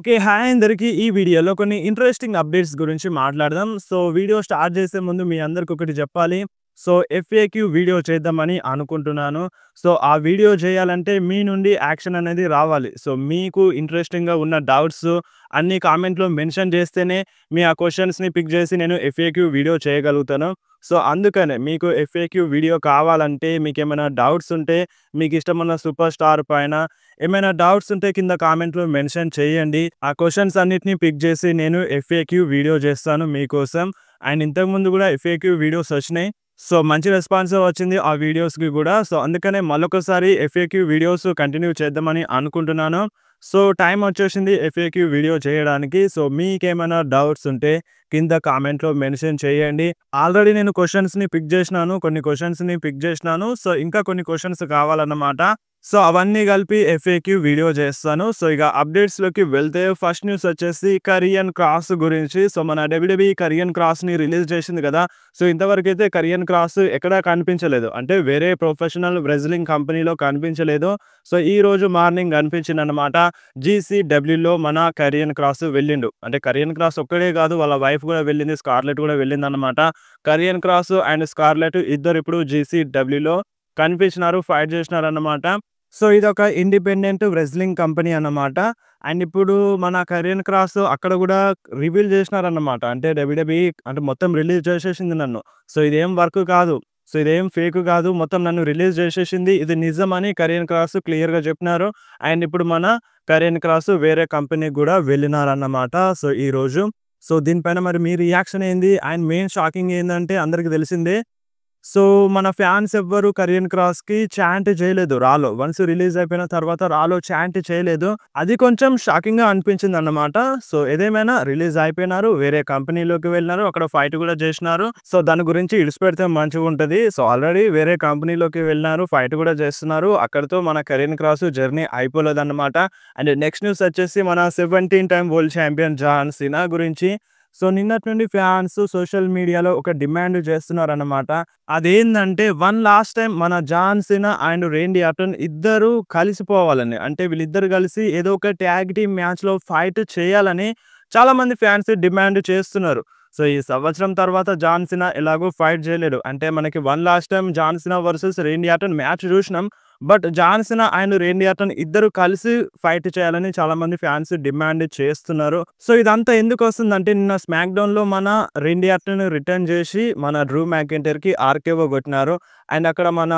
Okay. Hi అందరికి. ఈ వీడియోలో కొన్ని ఇంట్రెస్టింగ్ అప్డేట్స్ గురించి మాట్లాడదాం. వీడియో స్టార్ట్ చేసే ముందు మీ అందరికి ఒకటి చెప్పాలి. ఎఫ్ఏక్యూ వీడియో చేద్దామని అనుకుంటున్నాను. ఆ వీడియో చేయాలంటే మీ నుండి యాక్షన్ అనేది రావాలి. మీకు ఇంట్రెస్టింగ్‌గా ఉన్న డౌట్స్ అన్ని కామెంట్‌లో మెన్షన్ చేస్తేనే మీ ఆ క్వెషన్స్‌ని పిక్ చేసి నేను ఎఫ్ఏక్యూ వీడియో చేయగలుగుతాను. అందుకనే మీకు ఎఫ్ఏక్యూ వీడియో కావాలంటే మీకేమైనా డౌట్స్ ఉంటే మీకిష్టమున్న సూపర్ స్టార్ పైన ఏమైనా డౌట్స్ ఉంటే కింద కామెంట్‌లో మెన్షన్ చేయండి. ఆ క్వెషన్స్ అన్నిటిని పిక్ చేసి నేను ఎఫ్ఏక్యూ వీడియో చేస్తాను మీకోసం. అండ్ ఇంతకుముందు కూడా ఎఫ్ఏక్యూ వీడియోస్ వచ్చినాయి. మంచి రెస్పాన్స్ వచ్చింది ఆ వీడియోస్‌కి గూడా. అందుకనే మళ్ళొకసారి ఎఫ్ఏక్యూ వీడియోస్ కంటిన్యూ చేద్దామని అనుకుంటున్నాను. టైం వచ్చేసింది ఎఫ్ఏక్యూ వీడియో చేయడానికి. మీకేమైనా డౌట్స్ ఉంటే కింద కామెంట్‌లో మెన్షన్ చేయండి. ఆల్రెడీ నేను క్వెషన్స్‌ని పిక్ చేసినాను. కొన్ని క్వెషన్స్‌ని పిక్ చేసినాను. ఇంకా కొన్ని క్వెషన్స్ కావాలన్నమాట. అవన్నీ కలిపి ఎఫ్ఏక్యూ వీడియో చేస్తాను. ఇక అప్డేట్స్‌లోకి వెళ్తే ఫస్ట్ న్యూస్ వచ్చేసి కరియన్ క్రాస్ గురించి. మన డబ్ల్యూడబ్ల్యూఈ కరియన్ క్రాస్‌ని రిలీజ్ చేసింది కదా! ఇంతవరకైతే కరియన్ క్రాస్ ఎక్కడా కనిపించలేదు. అంటే వేరే ప్రొఫెషనల్ రెజ్లింగ్ కంపెనీలో కనిపించలేదు. ఈరోజు మార్నింగ్ కనిపించిందన్నమాట. జీసీడబ్ల్యూలో మన కరియన్ క్రాస్ వెళ్ళిండు. అంటే కరియన్ క్రాస్ ఒక్కడే కాదు వాళ్ళ వైఫ్ కూడా వెళ్ళింది. స్కార్లెట్ కూడా వెళ్ళిందన్నమాట. కరియన్ క్రాస్ అండ్ స్కార్లెట్ ఇద్దరు ఇప్పుడు జీసీడబ్ల్యూలో కనిపించినారు. ఫైట్ చేసినారన్నమాట. ఇదొక ఇండిపెండెంట్ రెజ్లింగ్ కంపెనీ అన్నమాట. అండ్ ఇప్పుడు మన కరియన్ క్రాస్ అక్కడ కూడా రివీల్ చేసినారన్నమాట. అంటే డబ్ల్యూడబ్ల్యూఈ అంటే మొత్తం రిలీజ్ చేసేసింది నన్ను. ఇదేం వర్క్ కాదు. ఇదేం ఫేక్ కాదు. మొత్తం నన్ను రిలీజ్ చేసేసింది. ఇది నిజమని కరియన్ క్రాస్ క్లియర్‌గా చెప్పినారు. అండ్ ఇప్పుడు మన కరియన్ క్రాస్ వేరే కంపెనీకి కూడా వెళ్ళినారన్నమాట. ఈరోజు. దీనిపైన మరి మీ రియాక్షన్ ఏంది? అండ్ మెయిన్ షాకింగ్ ఏందంటే అందరికి తెలిసిందే. మన ఫ్యాన్స్ ఎవ్వరు కరియన్ క్రాస్‌కి చాంట్ చేయలేదు రాలో. వన్స్ రిలీజ్ అయిపోయిన తర్వాత రాలో చాంట్ చేయలేదు. అది కొంచెం షాకింగ్‌గా అనిపించిందన్నమాట. ఏదేమైనా రిలీజ్ అయిపోయినారు. వేరే కంపెనీలోకి వెళ్ళినారు. అక్కడ ఫైట్ కూడా చేసినారు. దాని గురించి ఇడిసిపెడితే మంచిగుంటది. ఆల్రెడీ వేరే కంపెనీలోకి వెళ్ళినారు. ఫైట్ కూడా చేస్తున్నారు. అక్కడితో మన కరియన్ క్రాస్ జర్నీ అయిపోలేదన్నమాట. అండ్ నెక్స్ట్ న్యూస్ వచ్చేసి మన 17 time world champion John Cena గురించి. నిన్నటి నుండి ఫ్యాన్స్ సోషల్ మీడియాలో ఒక డిమాండ్ చేస్తున్నారన్నమాట. అదేందంటే వన్ లాస్ట్ టైమ్ మన John Cena and Randy Orton ఇద్దరు కలిసిపోవాలని. అంటే వీళ్ళిద్దరు కలిసి ఏదో ఒక ట్యాగ్ టీమ్ మ్యాచ్‌లో ఫైట్ చేయాలని చాలా మంది ఫ్యాన్స్ డిమాండ్ చేస్తున్నారు. ఈ సంవత్సరం తర్వాత జాన్ సీనా ఎలాగో ఫైట్ చేయలేడు. అంటే మనకి one last time John Cena versus Randy Orton match చూసినాం. But John Cena and Randy Orton ఇద్దరు కలిసి ఫైట్ చేయాలని చాలా మంది ఫ్యాన్స్ డిమాండ్ చేస్తున్నారు. ఇదంతా ఎందుకొస్తుందంటే నిన్న స్మాక్ డౌన్‌లో మన రేండీ ఆర్టన్ రిటర్న్ చేసి మన డ్రూ మ్యాకెంటైర్‌కి ఆర్‌కేఓ కొట్టినారు. అండ్ అక్కడ మన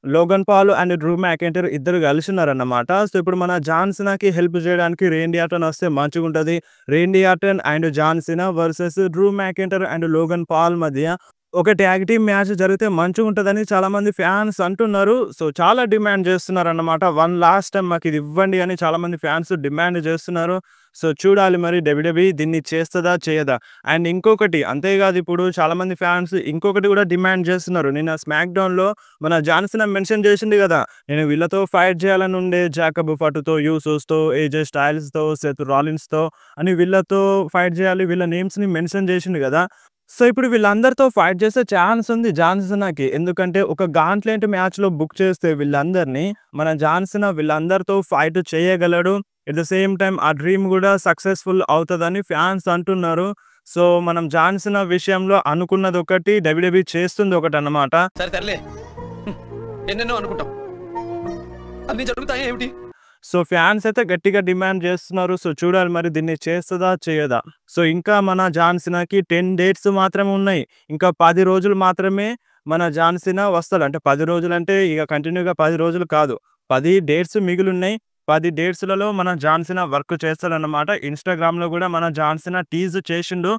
Logan Paul and Drew McIntyre ఇద్దరు కలిసున్నారన్నమాట. ఇప్పుడు మన జాన్ సీనాకి హెల్ప్ చేయడానికి రేండీ ఆర్టన్ వస్తే మంచిగుంటది. Randy Orton and John Cena versus Drew McIntyre and Logan Paul మధ్య ఒక ట్యాగ్ టీమ్ మ్యాచ్ జరిగితే మంచిగుంటదని చాలా మంది ఫ్యాన్స్ అంటున్నారు. చాలా డిమాండ్ చేస్తున్నారన్నమాట. వన్ లాస్ట్ టైమ్ మాకిది ఇవ్వండి అని చాలా మంది ఫ్యాన్స్ డిమాండ్ చేస్తున్నారు. చూడాలి మరి డబ్ల్యూడబ్ల్యూఈ దీన్ని చేస్తదా? చేయదా? అండ్ ఇంకొకటి అంతేకాదు ఇప్పుడు చాలా మంది ఫ్యాన్స్ ఇంకొకటి కూడా డిమాండ్ చేస్తున్నారు. నిన్న స్మాక్ డౌన్‌లో మన జాన్ సీనా మెన్షన్ చేసిండు కదా! నేను వీళ్ళతో ఫైట్ చేయాలని ఉండే జాకబ్ ఫటుతో, యూసోస్‌తో, ఏజే స్టైల్స్‌తో, సెత్ రాలిన్స్‌తో అని వీళ్ళతో ఫైట్ చేయాలి. వీళ్ళ నేమ్స్‌ని మెన్షన్ చేసిండు కదా! ఇప్పుడు వీళ్ళందరితో ఫైట్ చేసే ఛాన్స్ ఉంది జాన్ సీనాకి. ఎందుకంటే ఒక గాంట్లెట్ మ్యాచ్‌లో బుక్ చేస్తే వీళ్ళందరిని మన జాన్ సీనా వీళ్ళందరితో ఫైట్ చేయగలడు. ఎట్ ద సేమ్ టైమ్ ఆ డ్రీమ్ కూడా సక్సెస్‌ఫుల్ అవుతదని ఫ్యాన్స్ అంటున్నారు. మనం జాన్ సీనా విషయంలో అనుకున్నదొకటి, డబ్ల్యూడబ్ల్యూఈ చేస్తుంది ఒకటన్నమాట. సరే తరలే. ఎన్నెన్నో అనుకుంటాం. అన్నీ జరుగుతాయా ఏమిటి? ఫ్యాన్స్ అయితే గట్టిగా డిమాండ్ చేస్తున్నారు. చూడాలి మరి దీన్ని చేస్తదా? చేయదా? ఇంకా మన జాన్ సీనాకి 10 డేట్స్ మాత్రమే ఉన్నాయి. ఇంకా 10 రోజులు మాత్రమే మన జాన్ సీనా వస్తాడు. అంటే 10 రోజులంటే ఇక కంటిన్యూగా 10 రోజులు కాదు. 10 డేట్స్ మిగిలున్నాయి. 10 డేట్స్‌లలో మన జాన్ సీనా వర్క్ చేస్తాడన్నమాట. ఇన్‌స్టాగ్రామ్‌లో కూడా మన జాన్ సీనా టీజ్ చేసిండు.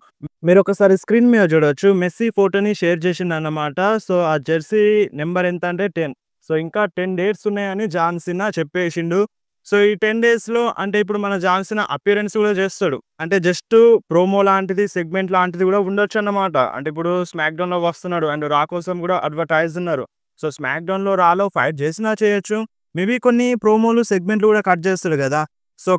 మీరొకసారి స్క్రీన్ మీద చూడొచ్చు. మెస్సీ ఫోటోని షేర్ చేసిండన్నమాట. ఆ జెర్సీ నంబర్ ఎంత అంటే 10. ఇంకా 10 డేట్స్ ఉన్నాయని జాన్ సీనా చెప్పేసిండు. ఈ 10 డేస్‌లో అంటే ఇప్పుడు మన జాన్ సీనా అపియరెన్స్ కూడా చేస్తాడు. అంటే జస్ట్ ప్రోమో లాంటిది, సెగ్మెంట్ లాంటిది కూడా ఉండొచ్చన్నమాట. అంటే ఇప్పుడు స్మాక్ డౌన్‌లో వస్తున్నాడు అండ్ రా కోసం కూడా అడ్వర్టైజ్ ఉన్నారు. స్మాక్ డౌన్‌లో, రాలో ఫైట్ చేసినా చేయొచ్చు. మేబీ కొన్ని ప్రోమోలు, సెగ్మెంట్లు కూడా కట్ చేస్తాడు కదా!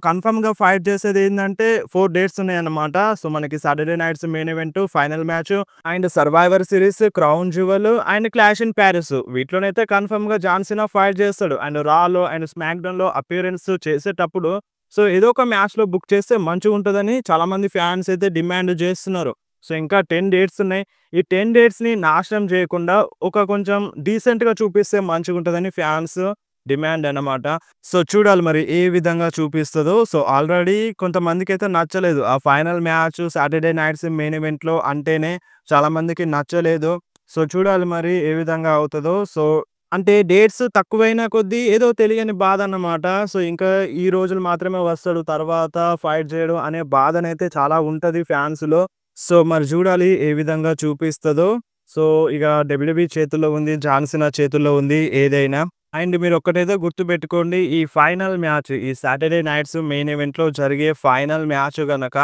కన్ఫర్మ్‌గా ఫైట్ చేసేదేందంటే 4 డేట్స్ ఉన్నాయన్నమాట. మనకి Saturday nights main event, final match and survivor series, crown jewel and clash in Paris. వీటిలోనైతే కన్ఫర్మ్‌గా జాన్ సీనా ఫైట్ చేస్తాడు. అండ్ రాలో అండ్ స్మాక్ డౌన్‌లో అపియరెన్స్ చేసేటప్పుడు సో ఏదో ఒక మ్యాచ్‌లో బుక్ చేస్తే మంచిగుంటదని చాలామంది ఫ్యాన్స్ అయితే డిమాండ్ జేస్తున్నారు. సో ఇంకా 10 డేట్స్ ఉన్నాయి. ఈ 10 డేట్స్‌ని నాశనం జేయకుండా ఒక కొంచెం డీసెంట్‌గా చూపిస్తే మంచిగుంటదని ఫ్యాన్స్ డిమాండ్ అన్నమాట. సో చూడాలి మరి ఏ విధంగా చూపిస్తదో. సో ఆల్రెడీ కొంతమందికైతే నచ్చలేదు. ఆ final match Saturday nights main ఈవెంట్‌లో అంటేనే చాలామందికి నచ్చలేదు. సో చూడాలి మరి ఏ విధంగా అవుతదో. సో అంటే డేట్స్ తక్కువైన కొద్దీ ఏదో తెలియని బాధన్నమాట. సో ఇంకా ఈ రోజులు మాత్రమే వస్తాడు. తర్వాత ఫైట్ చేయడు అనే బాధనైతే చాలా ఉంటది ఫ్యాన్స్‌లో. సో మరి చూడాలి ఏ విధంగా చూపిస్తదో. సో ఇక డబ్ల్యూడబ్ల్యూఈ చేతుల్లో ఉంది. జాన్ సీనా చేతుల్లో ఉంది ఏదైనా. అండ్ మీరొక్కటైతే గుర్తుపెట్టుకోండి. ఈ ఫైనల్ మ్యాచ్ ఈ సాటర్‌డే నైట్స్ మెయిన్ ఈవెంట్‌లో జరిగే ఫైనల్ మ్యాచ్ గనక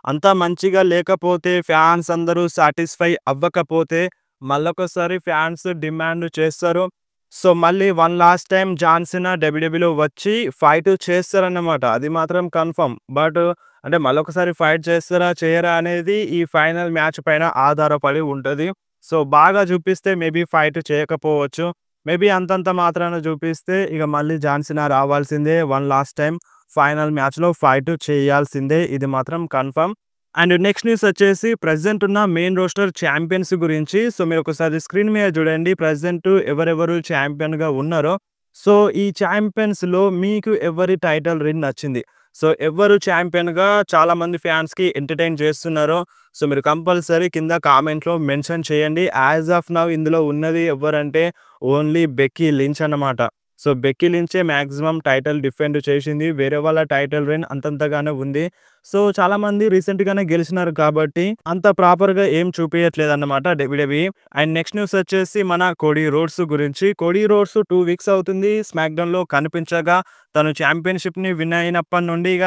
అంత మంచిగా లేకపోతే ఫ్యాన్స్ అందరూ సాటిస్ఫై అవ్వకపోతే మళ్ళొకసారి ఫ్యాన్స్ డిమాండ్ చేస్తారు. సో మళ్ళీ one last time John Cena డబ్ల్యూడబ్ల్యూఈలో వచ్చి ఫైట్ చేస్తారన్నమాట. అది మాత్రం కన్ఫర్మ్. బట్ అంటే మళ్ళొకసారి ఫైట్ చేస్తారా? చేయరా? అనేది ఈ ఫైనల్ మ్యాచ్ పైన ఆధారపడి ఉంటది. సో బాగా చూపిస్తే మేబీ ఫైట్ చేయకపోవచ్చు. మేబీ అంతంత మాత్రాన చూపిస్తే ఇక మళ్ళీ జాన్ సీనా రావాల్సిందే. వన్ లాస్ట్ టైమ్ ఫైనల్ మ్యాచ్‌లో ఫైట్ చేయాల్సిందే. ఇది మాత్రం కన్ఫర్మ్. అండ్ నెక్స్ట్ న్యూస్ వచ్చేసి ప్రెజెంట్ ఉన్న మెయిన్ రోస్టర్ ఛాంపియన్స్ గురించి. సో మీరొకసారి స్క్రీన్ మీద చూడండి. ప్రెజెంట్ ఎవరెవరు ఛాంపియన్‌గా ఉన్నారో. సో ఈ ఛాంపియన్స్‌లో మీకు ఎవరి టైటిల్ రిన్ నచ్చింది? సో ఎవరు ఛాంపియన్‌గా చాలామంది ఫ్యాన్స్‌కి ఎంటర్‌టైన్ చేస్తున్నారో సో మీరు కంపల్సరీ కింద కామెంట్‌లో మెన్షన్ చేయండి. యాస్ ఆఫ్ నౌ ఇందులో ఉన్నది ఎవ్వరంటే ఓన్లీ బెక్కీ లించ్ అన్నమాట. సో బెక్కీ లించే మాక్సిమం టైటిల్ డిఫెండ్ చేసింది. వేరే వాళ్ళ టైటిల్ రిన్ అంతంతగానే ఉంది. సో చాలామంది రీసెంట్‌గానే గెలిచినారు కాబట్టి అంత ప్రాపర్‌గా ఏం చూపియట్లేదన్నమాట డబ్ల్యూడబ్ల్యూఈ. అండ్ నెక్స్ట్ న్యూస్ వచ్చేసి మన కోడీ రోడ్స్ గురించి. కోడీ రోడ్స్ 2 వీక్స్ అవుతుంది స్మాక్‌డౌన్‌లో కనిపించగా. తను ఛాంపియన్‌షిప్‌ని విన్ అయినప్పటి నుండి ఇక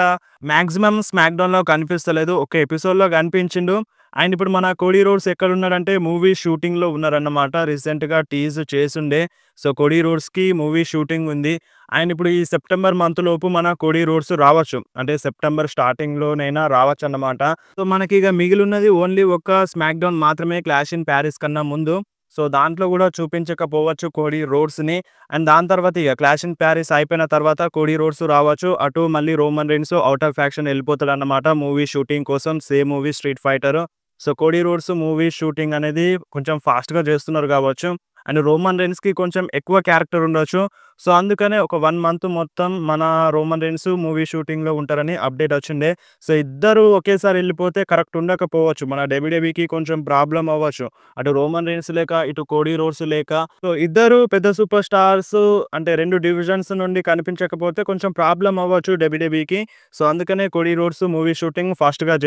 మాక్సిమం స్మాక్‌డౌన్‌లో కనిపిస్తలేదు. ఒక ఎపిసోడ్‌లో కనిపించిండు. అండ్ ఇప్పుడు మన కోడీ రోడ్స్ ఎక్కడున్నాడంటే మూవీ షూటింగ్‌లో ఉన్నారన్నమాట. రీసెంట్‌గా టీజ్ చేసుండే. సో కోడీ రోడ్స్‌కి మూవీ షూటింగ్ ఉంది. అండ్ ఇప్పుడు ఈ సెప్టెంబర్ మంత్ లోపు మన కోడీ రోడ్స్ రావచ్చు. అంటే సెప్టెంబర్ స్టార్టింగ్‌లోనైనా రావచ్చన్నమాట. సో మనకిక మిగిలున్నది ఓన్లీ ఒక స్మాక్‌డౌన్ మాత్రమే క్లాష్ ఇన్ పారిస్ కన్నా ముందు. సో దాంట్లో కూడా చూపించకపోవచ్చు కోడీ రోడ్స్‌ని. అండ్ దాని తర్వాత ఇక క్లాష్ ఇన్ పారిస్ అయిపోయిన తర్వాత కోడీ రోడ్స్ రావచ్చు. అటు మళ్ళీ Roman Reigns out of action వెళ్ళిపోతాడన్నమాట మూవీ షూటింగ్ కోసం. Same movie street fighter. So Cody Rhodes movie shooting అనేది కొంచెం ఫాస్ట్‌గా చేస్తున్నారు కావచ్చు. అండ్ రోమన్ రీన్స్‌కి కొంచెం ఎక్కువ క్యారెక్టర్ ఉండొచ్చు. సో అందుకనే ఒక 1 మంత్ మొత్తం మన రోమన్ రీన్స్ మూవీ షూటింగ్‌లో ఉంటారని అప్డేట్ వచ్చిండే. సో ఇద్దరు ఒకేసారి వెళ్ళిపోతే కరెక్ట్ ఉండకపోవచ్చు. మన డబ్ల్యూడబ్ల్యూఈకి కొంచెం ప్రాబ్లమ్ అవ్వచ్చు. అటు రోమన్ రీన్స్ లేక, ఇటు కోడీ రోడ్స్ లేక. సో ఇద్దరు పెద్ద సూపర్ స్టార్స్ అంటే 2 డివిజన్స్ నుండి కనిపించకపోతే కొంచెం ప్రాబ్లమ్ అవ్వచ్చు డబ్ల్యూడబ్ల్యూఈకి. సో అందుకనే కోడీ రోడ్స్ మూవీ షూటింగ్ ఫాస్ట్‌గా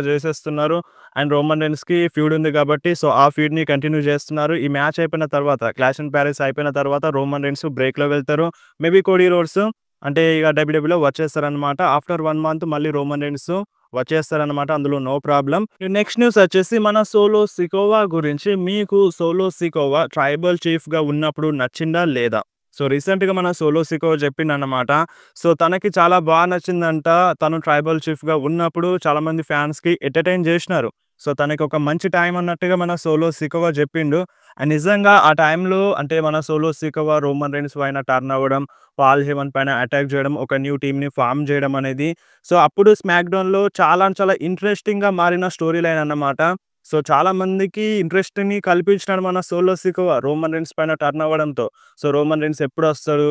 చేసేస్తున్నారు. అండ్ రోమన్ రీన్స్‌కి ఫ్యూడ్ ఉంది కాబట్టి సో ఆ ఫ్యూడ్‌ని కంటిన్యూ చేస్తున్నారు. ఈ మ్యాచ్ అయిపోయిన తర్వాత క్లాష్ ఇన్ పారిస్ అయిపోయిన తర్వాత రోమన్ రీన్స్ బ్రేక్‌లో వెళ్తారు. మేబీ కోడీ రోడ్స్ అంటే ఇక డబ్ల్యూడబ్ల్యూలో వచ్చేస్తారనమాట. ఆఫ్టర్ 1 మంత్ మళ్ళీ రోమన్ రీన్స్ వచ్చేస్తారనమాట. అందులో నో ప్రాబ్లమ్. నెక్స్ట్ న్యూస్ వచ్చేసి మన సోలో సికోవా గురించి. మీకు సోలో సికోవా ట్రైబల్ చీఫ్‌గా ఉన్నప్పుడు నచ్చిందా? లేదా? సో రీసెంట్‌గా మన సోలో సికోవా చెప్పిండన్నమాట. సో తనకి చాలా నచ్చిందంట. తను ట్రైబల్ చీఫ్‌గా ఉన్నప్పుడు చాలామంది ఫ్యాన్స్‌కి ఎంటర్‌టైన్ చేసినారు. సో తనకి ఒక మంచి టైం అన్నట్టుగా మన సోలో సికోవా చెప్పిండు. అండ్ నిజంగా ఆ టైంలో అంటే మన సోలో సికోవా రోమన్ రీన్స్ పైన టర్న్ అవ్వడం, పాల్ హెమన్ పైన అటాక్ చేయడం, ఒక న్యూ టీమ్‌ని ఫార్మ్ చేయడం అనేది సో అప్పుడు స్మాక్‌డౌన్‌లో చాలా ఇంట్రెస్టింగ్‌గా మారిన స్టోరీ లైన్ అన్నమాట. సో చాలా మందికి ఇంట్రెస్ట్‌ని కల్పించినాడు మన సోలో సికోవా రోమన్ రీన్స్ పైన టర్న్ అవ్వడంతో. సో రోమన్ రీన్స్ ఎప్పుడొస్తాడు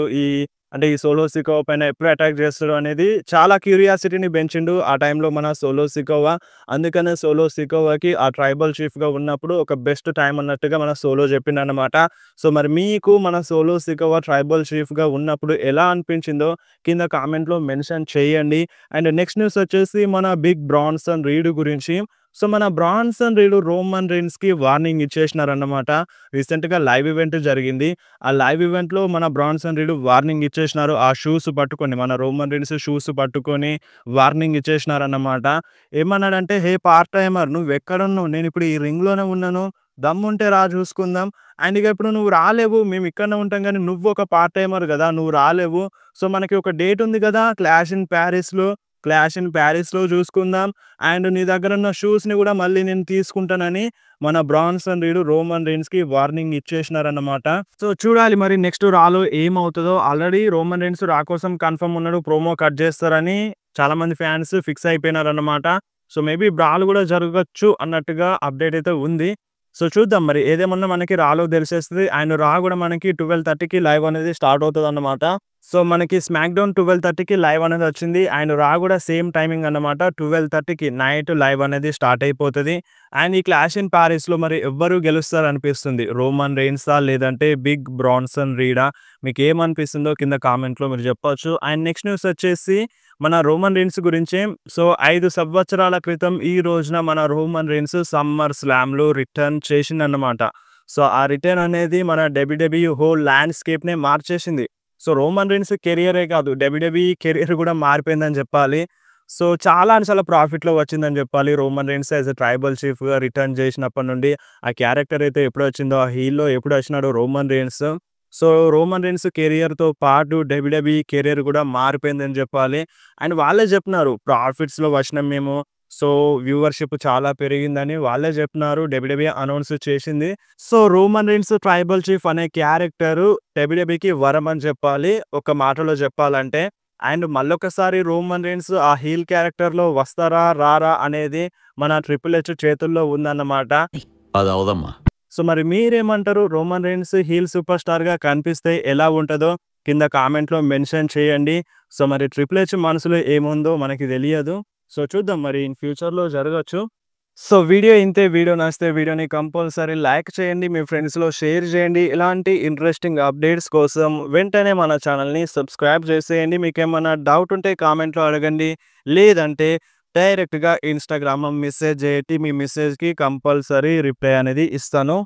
అంటే ఈ సోలో సికోవా పైన ఎప్పుడు అటాక్ చేస్తాడు అనేది చాలా క్యూరియాసిటీని పెంచిండు ఆ టైంలో మన సోలో సికోవా. అందుకనే సోలో సికోవాకి ఆ ట్రైబల్ చీఫ్‌గా ఉన్నప్పుడు ఒక బెస్ట్ టైం అన్నట్టుగా మన సోలో చెప్పిండన్నమాట. సో మరి మీకు మన సోలో సికోవా ట్రైబల్ చీఫ్‌గా ఉన్నప్పుడు ఎలా అనిపించిందో కింద కామెంట్‌లో మెన్షన్ చేయండి. అండ్ నెక్స్ట్ న్యూస్ వచ్చేసి మన బిగ్ బ్రాన్సన్ రీడ్ గురించి. సో మన బ్రాన్సన్ రీడ్ రోమన్ రీన్స్‌కి వార్నింగ్ ఇచ్చేసినారన్నమాట. రీసెంట్‌గా లైవ్ ఈవెంట్ జరిగింది. ఆ లైవ్ ఈవెంట్‌లో మన బ్రాన్సన్ రీడ్ వార్నింగ్ ఇచ్చేసినారు. ఆ షూస్ పట్టుకొని మన రోమన్ రీన్స్ షూస్ పట్టుకొని వార్నింగ్ ఇచ్చేసినారన్నమాట. ఏమన్నాడంటే, "హే పార్ట్ టైమర్ నువ్వెక్కడున్నావు? నేనిప్పుడు ఈ రింగ్‌లోనే ఉన్నాను. దమ్ముంటే రా చూసుకుందాం. అండ్ ఇక ఇప్పుడు నువ్వు రాలేవు. మేము ఇక్కడనే ఉంటాం గానీ నువ్వు ఒక పార్ట్ టైమర్ గదా! నువ్వు రాలేవు. సో మనకి ఒక డేట్ ఉంది గదా! క్లాష్ ఇన్ పారిస్‌లో. క్లాష్ ఇన్ ప్యారిస్‌లో చూసుకుందాం. అండ్ నీ దగ్గరున్న షూస్‌ని గూడా మళ్ళీ నేను తీసుకుంటానని మన బ్రాన్సన్ రీడ్ రోమన్ రీన్స్‌కి వార్నింగ్ ఇచ్చేసినారన్నమాట. సో చూడాలి మరి నెక్స్ట్ రాలో ఏమవుతదో. ఆల్రెడీ రోమన్ రీన్స్ రా కోసం కన్ఫర్మ్ ఉన్నాడు. ప్రోమో కట్ చేస్తారని చాలామంది ఫ్యాన్స్ ఫిక్స్ అయిపోయినారన్నమాట. సో మేబీ బ్రాలు గూడా జరగొచ్చు అన్నట్టుగా అప్డేట్ అయితే ఉంది. సో చూద్దాం మరి ఏదేమన్నా మనకి రాలో తెలిసేస్తది. అండ్ రా గూడా మనకి 12:30కి లైవ్ అనేది స్టార్ట్ అవుతదన్నమాట. సో మనకి స్మాక్ డౌన్ 12:30కి లైవ్ అనేది వచ్చింది. అండ్ రా గూడా సేమ్ టైమింగ్ అన్నమాట. 12:30కి నైట్ లైవ్ అనేది స్టార్ట్ అయిపోతది. అండ్ ఈ క్లాష్ ఇన్ పారిస్‌లో మరి ఎవ్వరు గెలుస్తారనిపిస్తుంది? రోమన్ రెయిన్సా? లేదంటే బిగ్ బ్రాన్సన్ రీడా? మీకేమనిపిస్తుందో కింద కామెంట్‌లో మీరు చెప్పొచ్చు. అండ్ నెక్స్ట్ న్యూస్ వచ్చేసి మన రోమన్ రీన్స్ గురించే. సో 5 సంవత్సరాల క్రితం ఈ రోజున మన రోమన్ రీన్స్ సమ్మర్ స్లామ్‌లో రిటర్న్ చేసిండన్నమాట. సో ఆ రిటర్న్ అనేది మన డబ్ల్యూడబ్ల్యూఈ హోల్ ల్యాండ్‌స్కేప్‌నే మార్చేసింది. సో రోమన్ రీన్స్ కెరియరే కాదు, డబ్ల్యూడబ్ల్యూఈ కెరియర్ కూడా మారిపోయిందని చెప్పాలి. సో చాలా అంటే చాలా ప్రాఫిట్‌లో వచ్చిందని చెప్పాలి. Roman Reigns as a tribal చీఫ్‌గా రిటర్న్ చేసినప్పటి నుండి ఆ క్యారెక్టర్ అయితే ఎప్పుడొచ్చిందో, ఆ హీల్‌లో ఎప్పుడొచ్చినాడో Roman Reigns. So Roman Reigns కెరియర్‌తో పాటు డబ్ల్యూడబ్ల్యూఈ కెరియర్ కూడా మారిపోయిందని చెప్పాలి. అండ్ వాళ్ళే చెప్తున్నారు ప్రాఫిట్స్‌లో వచ్చినాం మేము. సో వ్యూవర్‌షిప్ చాలా పెరిగిందని వాళ్ళే చెప్తున్నారు. డబ్ల్యూడబ్ల్యూఈ అనౌన్స్ చేసింది. So Roman Reigns tribal chief అనే క్యారెక్టరు డబ్ల్యూడబ్ల్యూఈకి వరం అని చెప్పాలి ఒక మాటలో చెప్పాలంటే. అండ్ మళ్ళొకసారి రోమన్ రీన్స్ ఆ హీల్ క్యారెక్టర్‌లో వస్తారా? రారా? అనేది మన ట్రిపుల్ హెచ్ చేతుల్లో ఉందన్నమాట. అదవదమ్మా. సో మరి మీరేమంటారు? రోమన్ రీన్స్ హీల్ సూపర్ స్టార్‌గా కనిపిస్తే ఎలా ఉంటదో కింద కామెంట్‌లో మెన్షన్ చేయండి. సో మరి ట్రిపుల్ హెచ్ మనసులో ఏముందో మనకి తెలియదు. సో చూద్దాం మరి ఇన్ ఫ్యూచర్‌లో జరగొచ్చు. సో వీడియో ఇంతే. వీడియో నచ్చితే వీడియోని కంపల్సరీ లైక్ చేయండి. మీ ఫ్రెండ్స్‌లో షేర్ చేయండి. ఇలాంటి ఇంట్రెస్టింగ్ అప్డేట్స్ కోసం వెంటనే మన ఛానల్‌ని సబ్స్క్రైబ్ చేసేయండి. మీకేమన్నా డౌట్ ఉంటే కామెంట్‌లో అడగండి. లేదంటే డైరెక్ట్‌గా ఇన్‌స్టాగ్రామ్‌లో మెసేజ్ చేయండి. మీ మెసేజ్‌కి కంపల్సరీ రిప్లై అనేది ఇస్తాను.